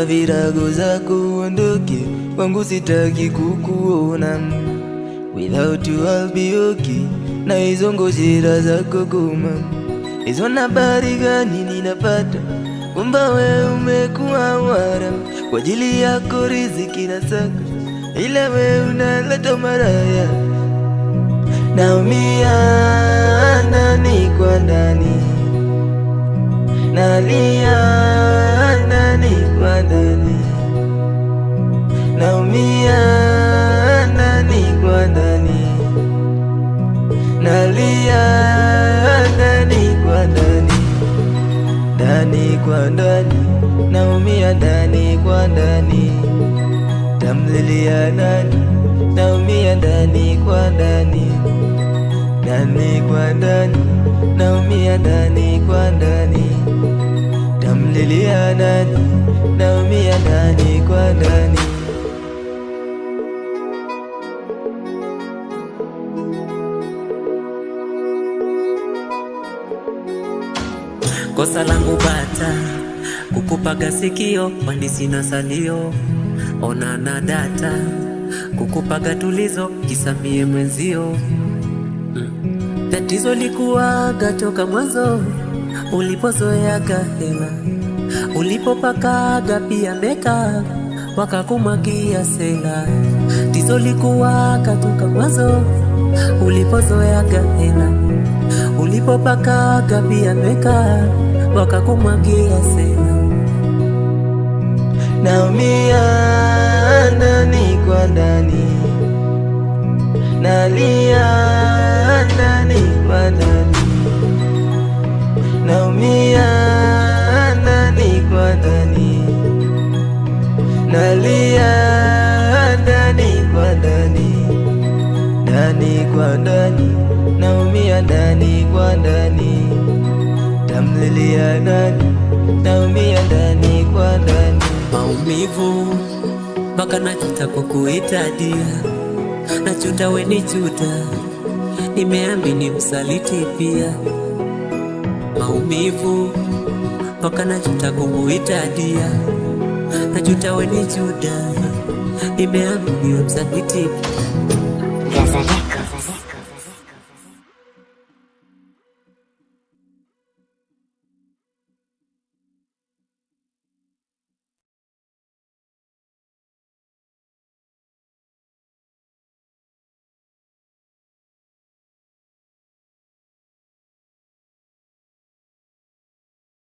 virago zako uondoke, wangu sitaki kukuona. Without you I'll be okay, na hizo ngojera zako goma. Hizo habari gani ninapata kwamba we umekuwa wara, kwa ajili yako riziki nasaka, ila we unaleta maraya. Naumia ndani kwa ndani, nalia ndani kwa ndani, naumia ndani kwa ndani, nalia ndani kwa ndani, ndani kwa ndani, naumia ndani kwa ndani. Tamlilia nani? Naumia ndani kwa ndani, ndani kwa ndani, naumia ndani kwa ndani. Tamlilia nani? Naumia ndani kwa ndani. Kosa langu bata kukupaga sikio, kwani sina salio. Ona na data kukupaga tulizo, kisamie mwenzio. Tatizo likuwaga toka mwanzo, ulipozoeaga hela, ulipopakaga pia meka, wakakumwagia sela. Tatizo likuwaga toka mwanzo, ulipozoeaga hela, ulipopakaga pia meka, wakakumwagia sela. Naumia ndani kwa ndani, nalia ndani kwa ndani, naumia ndani kwa ndani, nalia ndani kwa ndani, ndani kwa ndani, naumia ndani kwa ndani. Tamlilia nani? Naumia ndani kwa ndani. Maumivu mpaka najuta kukuita dia, najuta we ni juta, nimeamini msaliti pia. Maumivu mpaka najuta kukuita dia, najuta we ni juta, nimeamini msaliti pia.